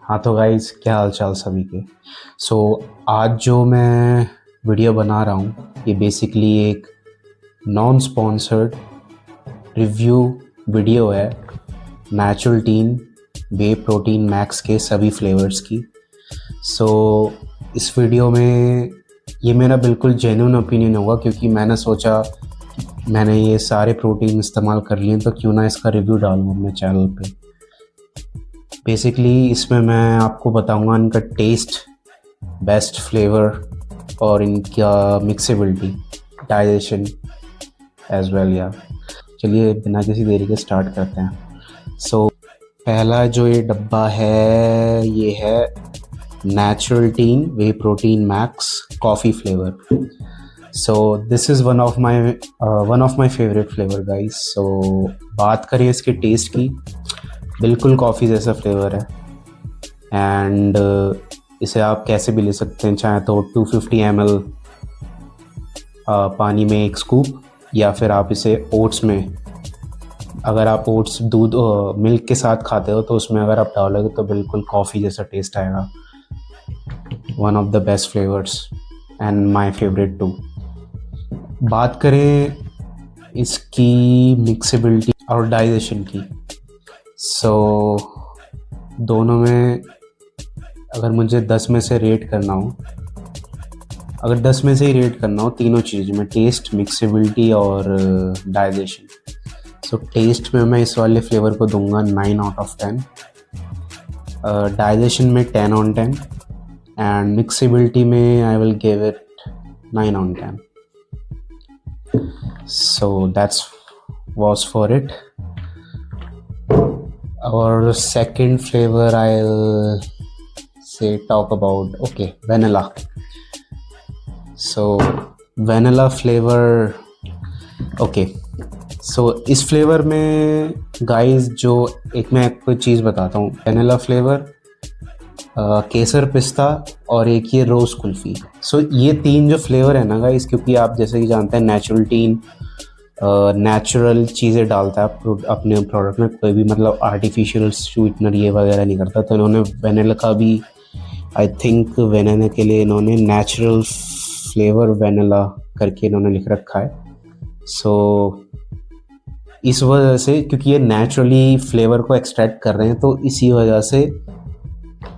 हाँ तो गाइस, क्या हाल चाल सभी के। आज जो मैं वीडियो बना रहा हूँ ये बेसिकली एक नॉन स्पॉन्सर्ड रिव्यू वीडियो है नेचुरल टीन वे प्रोटीन मैक्स के सभी फ्लेवर्स की। इस वीडियो में ये मेरा बिल्कुल जेन्युइन ओपिनियन होगा, क्योंकि मैंने सोचा मैंने ये सारे प्रोटीन इस्तेमाल कर लिए तो क्यों ना इसका रिव्यू डालूँ अपने चैनल पे। बेसिकली इसमें मैं आपको बताऊंगा इनका टेस्ट, बेस्ट फ्लेवर और इनका मिक्सेबिलिटी, डाइजेशन एज वेल। या चलिए बिना किसी देरी के स्टार्ट करते हैं। पहला जो ये डब्बा है ये है natural tin way protein max coffee flavour. This is one of my favourite flavour guys. बात करें इसके टेस्ट की, बिल्कुल कॉफ़ी जैसा फ्लेवर है। एंड इसे आप कैसे भी ले सकते हैं, चाहे तो 250 ml पानी में एक स्कूप, या फिर आप इसे ओट्स में, अगर आप ओट्स दूध मिल्क के साथ खाते हो तो उसमें अगर आप डालोगे तो बिल्कुल कॉफ़ी जैसा टेस्ट आएगा। One of the best flavours and my favourite too. बात करें इसकी मिक्सेबिलिटी और डाइजेशन की, दोनों में अगर मुझे 10 में से रेट करना हो, अगर 10 में से ही रेट करना हो तीनों चीज़ में, टेस्ट, मिक्सेबिलिटी और डाइजेशन, टेस्ट में मैं इस वाले फ्लेवर को दूंगा 9 आउट ऑफ 10, डाइजेशन में 10 on 10 एंड मिक्सेबिलिटी में I will give it 9 on 10। That's was for it. और second flavour I'll say talk about vanilla. Vanilla flavor, इस फ्लेवर में गाइस जो एक मैं आपको चीज़ बताता हूँ, वेनिला फ्लेवर, केसर पिस्ता और एक ये रोज़ कुल्फ़ी। ये तीन जो फ्लेवर है ना गाइस, क्योंकि आप जैसे कि जानते हैं नेचुरल टीन नेचुरल चीज़ें डालता है अपने प्रोडक्ट में, कोई भी मतलब आर्टिफिशियल स्वीटनर ये वगैरह नहीं करता। तो इन्होंने वेनिला का भी, आई थिंक वेनिला के लिए इन्होंने नेचुरल फ्लेवर वेनिला करके इन्होंने लिख रखा है। इस वजह से, क्योंकि ये नेचुरली फ्लेवर को एक्सट्रैक्ट कर रहे हैं, तो इसी वजह से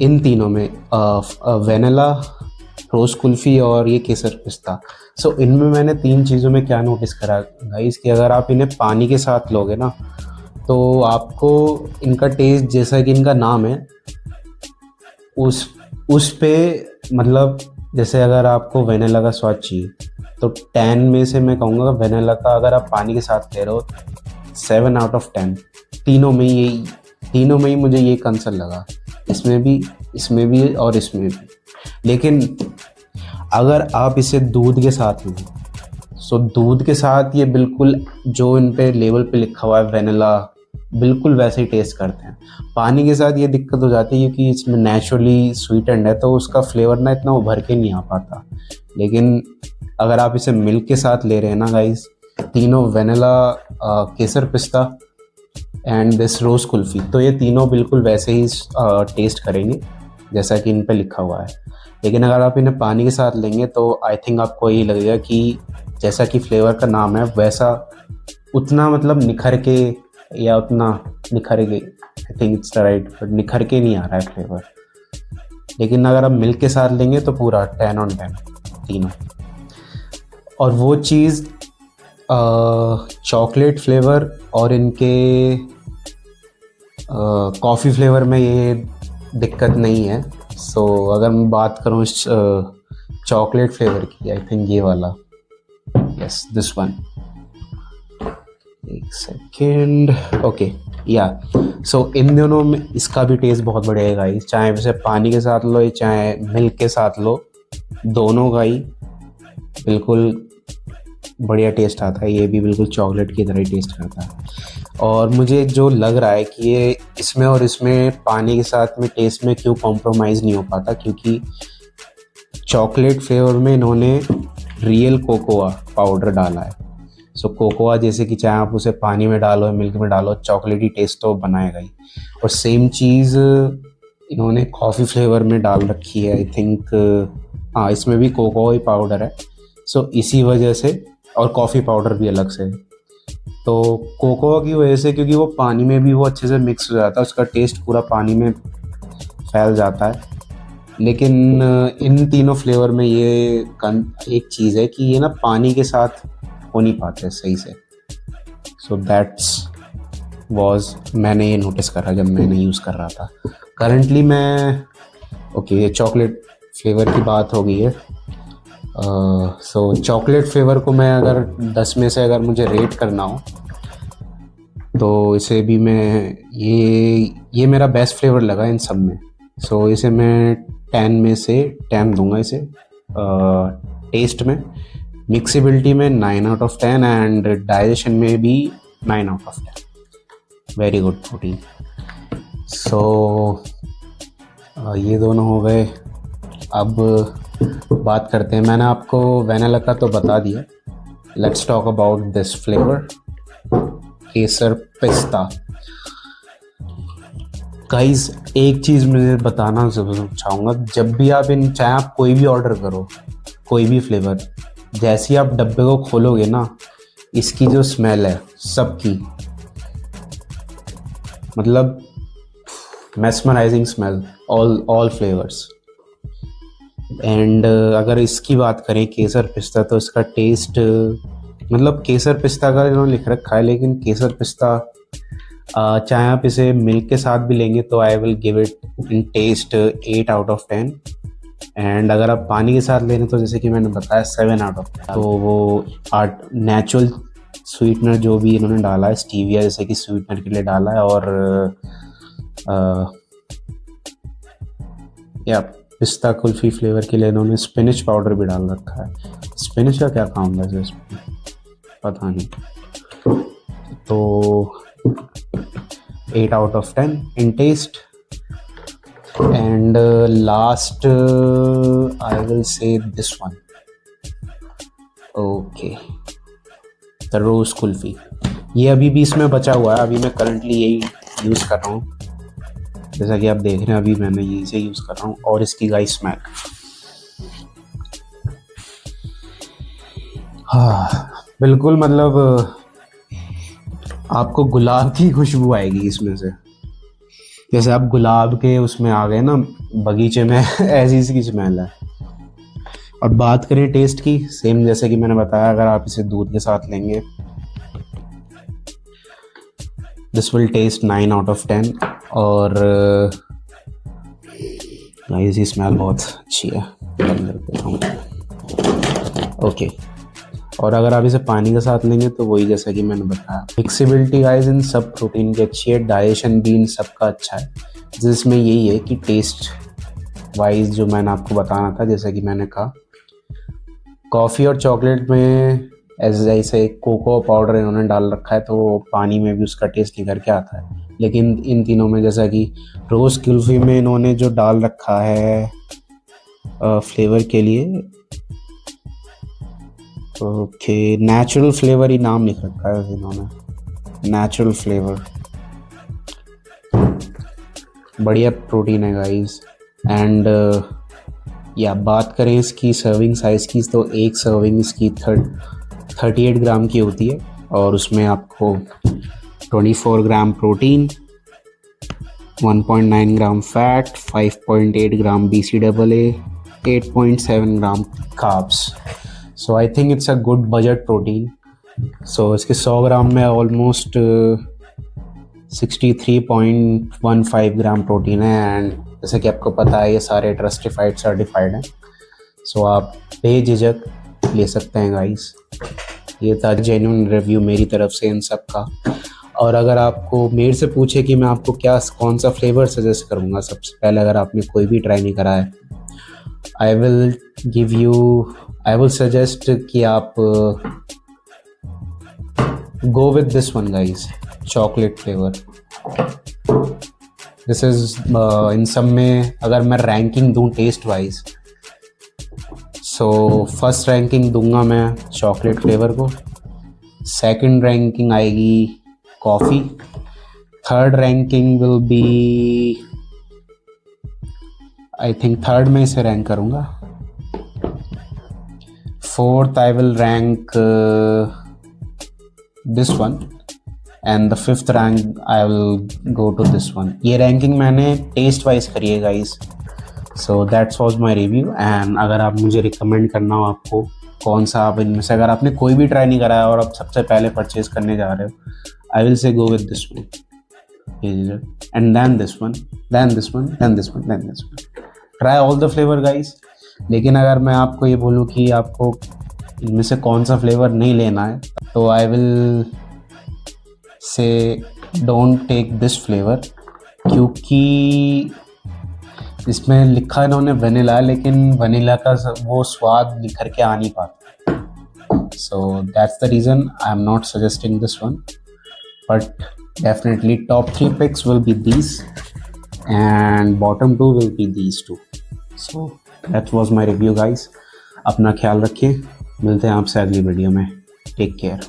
इन तीनों में वेनिला, रोज़ कुल्फ़ी और ये केसर पिस्ता, इनमें मैंने तीन चीज़ों में क्या नोटिस करा गाइस कि अगर आप इन्हें पानी के साथ लोगे ना तो आपको इनका टेस्ट, जैसा कि इनका नाम है उस पे, मतलब जैसे अगर आपको वेनिला का स्वाद चाहिए तो 10 में से मैं कहूँगा वेनिला का अगर आप पानी के साथ ले रहे हो 7 आउट ऑफ 10। तीनों में ही मुझे ये कंसर्न लगा, इसमें भी और इसमें भी। लेकिन अगर आप इसे दूध के साथ लें दूध के साथ ये बिल्कुल जो इन पे लेबल पे लिखा हुआ है वेनिला, बिल्कुल वैसे ही टेस्ट करते हैं। पानी के साथ ये दिक्कत हो जाती है क्योंकि इसमें नेचुरली स्वीटेंड है तो उसका फ्लेवर ना इतना उभर के नहीं आ पाता। लेकिन अगर आप इसे मिल्क के साथ ले रहे हैं ना गाइस, तीनों वेनिला, केसर पिस्ता एंड दिस रोज़ कुल्फ़ी, तो ये तीनों बिल्कुल वैसे ही टेस्ट करेंगे जैसा कि इन पे लिखा हुआ है। लेकिन अगर आप इन्हें पानी के साथ लेंगे तो आई थिंक आपको यही लगेगा कि जैसा कि फ्लेवर का नाम है वैसा उतना मतलब निखर के, या उतना निखर के, आई think it's the right, but निखर के नहीं आ रहा है फ्लेवर। लेकिन अगर आप मिल्क के साथ लेंगे तो पूरा 10 on 10 तीनों। और वो चीज़ चॉकलेट फ्लेवर और इनके कॉफ़ी फ्लेवर में ये दिक्कत नहीं है। अगर मैं बात करूँ इस चॉकलेट फ्लेवर की, आई थिंक ये वाला, यस दिस वन, एक सेकेंड, इन दोनों में इसका भी टेस्ट बहुत बढ़िया है गाइस। चाहे इसे पानी के साथ लो चाहे मिल्क के साथ लो, दोनों का ही बिल्कुल बढ़िया टेस्ट आता है। ये भी बिल्कुल चॉकलेट की तरह ही टेस्ट करता है। और मुझे जो लग रहा है कि ये इसमें और इसमें पानी के साथ में टेस्ट में क्यों कॉम्प्रोमाइज़ नहीं हो पाता, क्योंकि चॉकलेट फ्लेवर में इन्होंने रियल कोकोआ पाउडर डाला है। कोकोआ जैसे कि चाहे आप उसे पानी में डालो मिल्क में डालो, चॉकलेटी टेस्ट तो बनाएगा ही। और सेम चीज़ इन्होंने कॉफ़ी फ्लेवर में डाल रखी है आई थिंक। हाँ, इसमें भी कोकोआ पाउडर है, सो इसी वजह से, और कॉफ़ी पाउडर भी अलग से। तो कोकोआ की वजह से, क्योंकि वो पानी में भी वो अच्छे से मिक्स हो जाता है, उसका टेस्ट पूरा पानी में फैल जाता है। लेकिन इन तीनों फ्लेवर में ये एक चीज़ है कि ये ना पानी के साथ हो नहीं पाते सही से। सो दैट्स वॉज, मैंने ये नोटिस करा जब मैंने यूज़ कर रहा था। करंटली मैं, ओके, ये चॉकलेट फ्लेवर की बात हो गई है। सो चॉकलेट फ्लेवर को मैं अगर 10 में से अगर मुझे रेट करना हो तो इसे भी मैं, ये मेरा बेस्ट फ्लेवर लगा इन सब में। सो इसे मैं 10 में से 10 दूंगा इसे। टेस्ट में, मिक्सिबिलिटी में 9 आउट ऑफ 10 एंड डाइजेशन में भी 9 out of 10। Very good protein. So ये दोनों हो गए। अब बात करते हैं, मैंने आपको वैनिला का तो बता दिया। Let's talk about this flavour, केसर पिस्ता। गाइस, एक चीज़ मुझे बताना चाहूँगा, जब भी आप चाहे आप कोई भी ऑर्डर करो, कोई भी फ्लेवर, जैसे ही आप डब्बे को खोलोगे ना, इसकी जो स्मेल है सबकी, मतलब mesmerizing smell, all flavours. And अगर इसकी बात करें केसर पिस्ता, तो इसका टेस्ट, मतलब केसर पिस्ता का इन्होंने लिख रखा है, लेकिन केसर पिस्ता चाहे आप इसे मिल्क के साथ भी लेंगे तो I will give it in taste 8 out of 10। And अगर आप पानी के साथ लेने तो जैसे कि मैंने बताया 7 आउट ऑफ 10। तो वो नेचुरल स्वीटनर जो भी इन्होंने डाला है, स्टीविया जैसे कि स्वीटनर के लिए डाला है, और या पिस्ता कुल्फी फ्लेवर के लिए इन्होंने स्पिनिच पाउडर भी डाल रखा है। स्पिनिच का क्या काम है इसमें पता नहीं। तो 8 out of 10 in taste. And last I will say this one, okay, the rose kulfi. ये अभी भी इसमें बचा हुआ है, अभी मैं करंटली यही यूज़ कर रहा हूँ। जैसा कि आप देख रहे हैं अभी मैंने ये से यूज़ कर रहा हूँ। और इसकी गाइस स्मेल, हाँ बिल्कुल, मतलब आपको गुलाब की खुशबू आएगी इसमें से, जैसे आप गुलाब के उसमें आ गए ना बगीचे में ऐसी इसकी स्मेल है। और बात करें टेस्ट की, सेम जैसे कि मैंने बताया, अगर आप इसे दूध के साथ लेंगे this will taste 9 out of 10। और गाइस ये स्मेल बहुत अच्छी है, बंद कर देता हूँ। ओके, और अगर आप इसे पानी के साथ लेंगे तो वही जैसा कि मैंने बताया, मिक्सिबिलिटी गाइस इन सब प्रोटीन की अच्छी है, डाइजेशन भी इन सब का अच्छा है। जिसमें यही है कि टेस्ट वाइज जो मैंने आपको बताना था, जैसा कि मैंने कहा, कॉफ़ी और चॉकलेट में जैसे कोको पाउडर इन्होंने डाल रखा है तो पानी में भी उसका टेस्ट निकल के आता है। लेकिन इन तीनों में जैसा कि रोज़ कुल्फी में इन्होंने जो डाल रखा है फ्लेवर के लिए, ओके, नेचुरल फ्लेवर ही नाम लिख रखा है इन्होंने, नेचुरल फ्लेवर। बढ़िया प्रोटीन है गाइस। एंड या बात करें इसकी सर्विंग साइज़ की, तो एक सर्विंग इसकी 38 ग्राम की होती है, और उसमें आपको 24 gram protein, 1.9 gram fat, 5.8 gram BCAA, 8.7 gram carbs. So I think it's a good budget protein. So इसके 100 ग्राम में ऑलमोस्ट 63.15 ग्राम प्रोटीन है। एंड जैसे कि आपको पता है ये सारे ट्रस्टिफाइड सर्टिफाइड हैं, सो आप बेझिझक ले सकते हैं गाइस। ये था जेन्युइन रिव्यू मेरी तरफ से इन सब का। और अगर आपको मेरे से पूछे कि मैं आपको कौन सा फ्लेवर सजेस्ट करूँगा, सबसे पहले अगर आपने कोई भी ट्राई नहीं करा है, आई विल सजेस्ट कि आप go with this one guys, chocolate flavour. This is इन सब में अगर मैं रैंकिंग दूं taste wise, so first ranking दूंगा मैं चॉकलेट फ्लेवर को, सेकंड रैंकिंग आएगी coffee, third ranking will be I think third में इसे रैंक करूँगा. Fourth I will rank this one, and the fifth rank I will go to this one. ये ranking मैंने taste wise करी है guys. So that's was my review. And अगर आप मुझे रिकमेंड करना हो आपको कौन सा, आप इनमें से अगर आपने कोई भी ट्राई नहीं करा है और आप सबसे पहले परचेज करने जा रहे हो, I will say go with this one and then this one, then this one, then this one, then this one. Try all the flavour guys. लेकिन अगर मैं आपको ये बोलूँ कि आपको इनमें से कौन सा फ्लेवर नहीं लेना है, तो I will say don't take this flavour, क्योंकि इसमें लिखा इन्होंने वनीला, लेकिन वनीला का वो स्वाद निखर के आ नहीं पाता. So that's the reason I am not suggesting this one. But definitely top 3 picks will be these and bottom 2 will be these 2. So that was my review guys. अपना ख्याल रखिए, मिलते हैं आपसे अगली वीडियो में. Take care.